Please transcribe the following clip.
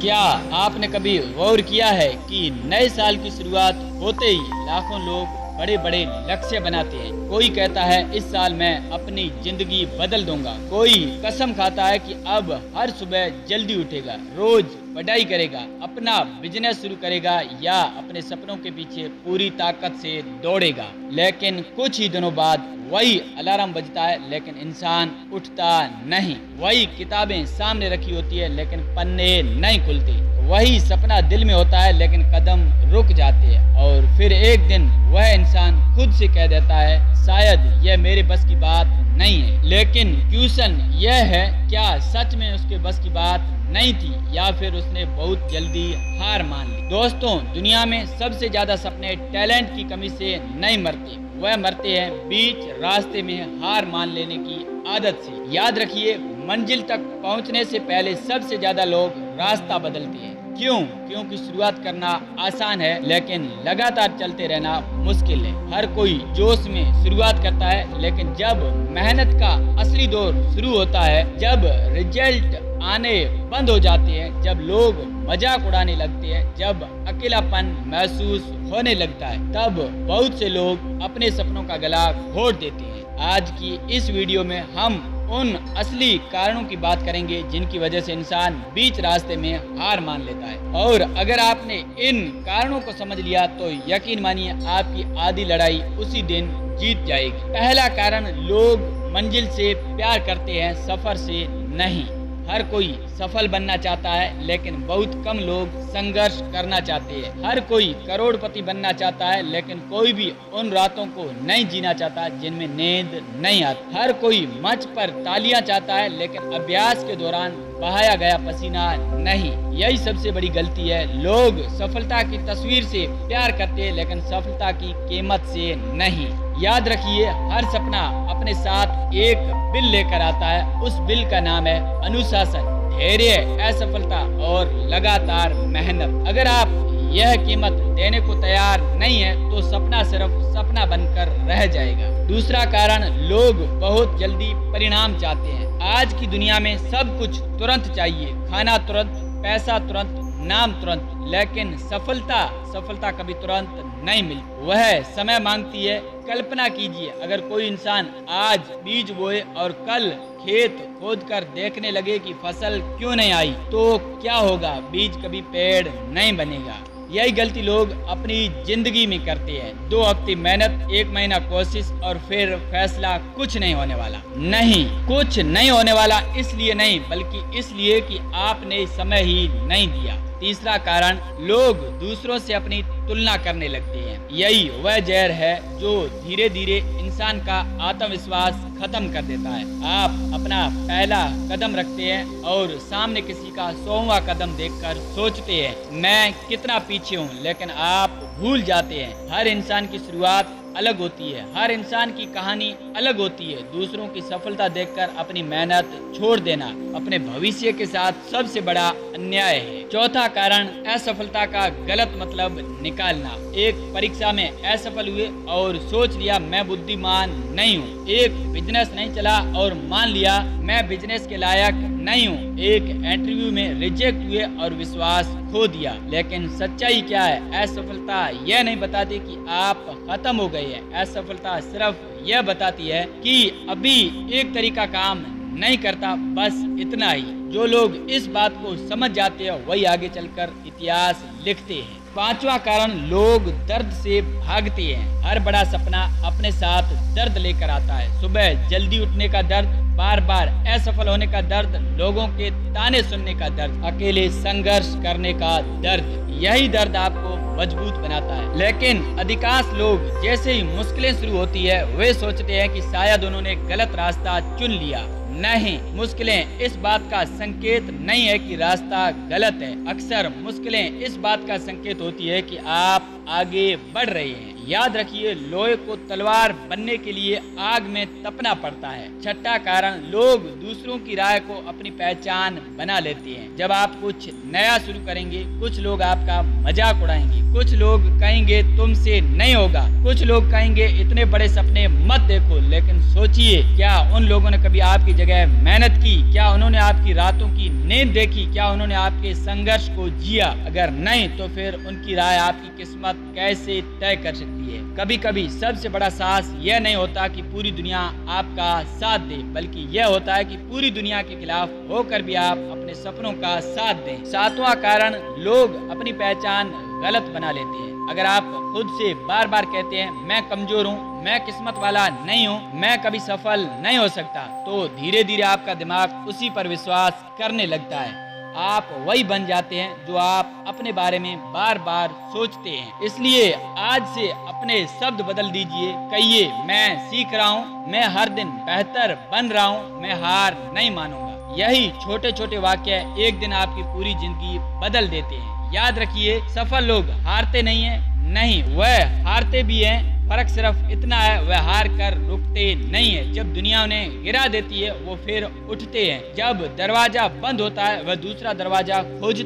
क्या आपने कभी गौर किया है कि नए साल की शुरुआत होते ही लाखों लोग बड़े बड़े लक्ष्य बनाते हैं। कोई कहता है इस साल मैं अपनी जिंदगी बदल दूंगा, कोई कसम खाता है कि अब हर सुबह जल्दी उठेगा, रोज पढ़ाई करेगा, अपना बिजनेस शुरू करेगा या अपने सपनों के पीछे पूरी ताकत से दौड़ेगा। लेकिन कुछ ही दिनों बाद वही अलार्म बजता है लेकिन इंसान उठता नहीं। वही किताबें सामने रखी होती है लेकिन पन्ने नहीं खुलते। वही सपना दिल में होता है लेकिन कदम रुक जाते हैं। और फिर एक दिन वह इंसान खुद से कह देता है शायद यह मेरे बस की बात नहीं है। लेकिन क्वेश्चन यह है, क्या सच में उसके बस की बात नहीं थी या फिर उसने बहुत जल्दी हार मान ली। दोस्तों, दुनिया में सबसे ज्यादा सपने टैलेंट की कमी से नहीं मरते, वह मरते हैं बीच रास्ते में हार मान लेने की आदत से। याद रखिए, मंजिल तक पहुंचने से पहले सबसे ज्यादा लोग रास्ता बदलते हैं। क्यों? क्योंकि शुरुआत करना आसान है लेकिन लगातार चलते रहना मुश्किल है। हर कोई जोश में शुरुआत करता है लेकिन जब मेहनत का असली दौर शुरू होता है, जब रिजल्ट आने बंद हो जाते हैं, जब लोग मजाक उड़ाने लगते हैं, जब अकेलापन महसूस होने लगता है, तब बहुत से लोग अपने सपनों का गला घोट देते हैं। आज की इस वीडियो में हम उन असली कारणों की बात करेंगे जिनकी वजह से इंसान बीच रास्ते में हार मान लेता है। और अगर आपने इन कारणों को समझ लिया तो यकीन मानिए आपकी आधी लड़ाई उसी दिन जीत जाएगी। पहला कारण, लोग मंजिल से प्यार करते हैं, सफर से नहीं। हर कोई सफल बनना चाहता है लेकिन बहुत कम लोग संघर्ष करना चाहते हैं। हर कोई करोड़पति बनना चाहता है लेकिन कोई भी उन रातों को नहीं जीना चाहता जिनमें नींद नहीं आती। हर कोई मंच पर तालियां चाहता है लेकिन अभ्यास के दौरान बहाया गया पसीना नहीं। यही सबसे बड़ी गलती है। लोग सफलता की तस्वीर से प्यार करते हैं लेकिन सफलता की कीमत से नहीं। याद रखिए, हर सपना अपने साथ एक बिल लेकर आता है। उस बिल का नाम है अनुशासन, धैर्य, असफलता और लगातार मेहनत। अगर आप यह कीमत देने को तैयार नहीं है तो सपना सिर्फ सपना बनकर रह जाएगा। दूसरा कारण, लोग बहुत जल्दी परिणाम चाहते हैं। आज की दुनिया में सब कुछ तुरंत चाहिए, खाना तुरंत, पैसा तुरंत, नाम तुरंत, लेकिन सफलता कभी तुरंत नहीं मिलती। वह समय मांगती है। कल्पना कीजिए, अगर कोई इंसान आज बीज बोए और कल खेत खोदकर देखने लगे कि फसल क्यों नहीं आई, तो क्या होगा? बीज कभी पेड़ नहीं बनेगा। यही गलती लोग अपनी जिंदगी में करते हैं। 2 हफ्ते मेहनत, 1 महीना कोशिश और फिर फैसला कुछ नहीं होने वाला। नहीं, कुछ नहीं होने वाला इसलिए नहीं बल्कि इसलिए कि आपने समय ही नहीं दिया। तीसरा कारण, लोग दूसरों से अपनी तुलना करने लगते हैं। यही वह जहर है जो धीरे धीरे इंसान का आत्मविश्वास खत्म कर देता है। आप अपना पहला कदम रखते हैं और सामने किसी का 100वां कदम देखकर सोचते हैं मैं कितना पीछे हूँ, लेकिन आप भूल जाते हैं हर इंसान की शुरुआत अलग होती है, हर इंसान की कहानी अलग होती है। दूसरों की सफलता देखकर अपनी मेहनत छोड़ देना अपने भविष्य के साथ सबसे बड़ा अन्याय है। चौथा कारण, असफलता का गलत मतलब निकालना। एक परीक्षा में असफल हुए और सोच लिया मैं बुद्धिमान नहीं हूँ। एक बिजनेस नहीं चला और मान लिया मैं बिजनेस के लायक नहीं हूँ। एक इंटरव्यू में रिजेक्ट हुए और विश्वास खो दिया। लेकिन सच्चाई क्या है? असफलता यह नहीं बताती कि आप खत्म हो गए हैं। असफलता सिर्फ यह बताती है कि अभी एक तरीका काम नहीं करता, बस इतना ही। जो लोग इस बात को समझ जाते हैं वही आगे चलकर इतिहास लिखते हैं। पांचवा कारण, लोग दर्द से भागते हैं। हर बड़ा सपना अपने साथ दर्द लेकर आता है। सुबह जल्दी उठने का दर्द, बार बार असफल होने का दर्द, लोगों के ताने सुनने का दर्द, अकेले संघर्ष करने का दर्द। यही दर्द आपको मजबूत बनाता है। लेकिन अधिकांश लोग जैसे ही मुश्किलें शुरू होती है वे सोचते हैं कि शायद उन्होंने गलत रास्ता चुन लिया। नहीं, मुश्किलें इस बात का संकेत नहीं है कि रास्ता गलत है। अक्सर मुश्किलें इस बात का संकेत होती है कि आप आगे बढ़ रहे हैं। याद रखिए, लोहे को तलवार बनने के लिए आग में तपना पड़ता है। छठा कारण, लोग दूसरों की राय को अपनी पहचान बना लेते हैं। जब आप कुछ नया शुरू करेंगे, कुछ लोग आपका मजाक उड़ाएंगे, कुछ लोग कहेंगे तुमसे नहीं होगा, कुछ लोग कहेंगे इतने बड़े सपने मत देखो। लेकिन सोचिए, क्या उन लोगों ने कभी आपकी जगह मेहनत की? क्या उन्होंने आपकी रातों की नींद देखी? क्या उन्होंने आपके संघर्ष को जिया? अगर नहीं, तो फिर उनकी राय आपकी किस्मत कैसे तय कर सकती है? कभी कभी सबसे बड़ा साहस यह नहीं होता कि पूरी दुनिया आपका साथ दे, बल्कि यह होता है कि पूरी दुनिया के खिलाफ होकर भी आप अपने सपनों का साथ दें। सातवां कारण, लोग अपनी पहचान गलत बना लेते हैं। अगर आप खुद से बार बार कहते हैं मैं कमजोर हूँ, मैं किस्मत वाला नहीं हूँ, मैं कभी सफल नहीं हो सकता, तो धीरे धीरे आपका दिमाग उसी पर विश्वास करने लगता है। आप वही बन जाते हैं जो आप अपने बारे में बार बार सोचते हैं। इसलिए आज से अपने शब्द बदल दीजिए। कहिए मैं सीख रहा हूँ, मैं हर दिन बेहतर बन रहा हूँ, मैं हार नहीं मानूंगा। यही छोटे छोटे वाक्य एक दिन आपकी पूरी जिंदगी बदल देते हैं। याद रखिए, सफल लोग हारते नहीं हैं, नहीं, वह हारते भी हैं। फर्क सिर्फ इतना है, वह हार कर रुकते नहीं है। जब दुनिया उन्हें गिरा देती है, वो फिर उठते हैं। जब दरवाजा बंद होता है, वह दूसरा दरवाजा खोजते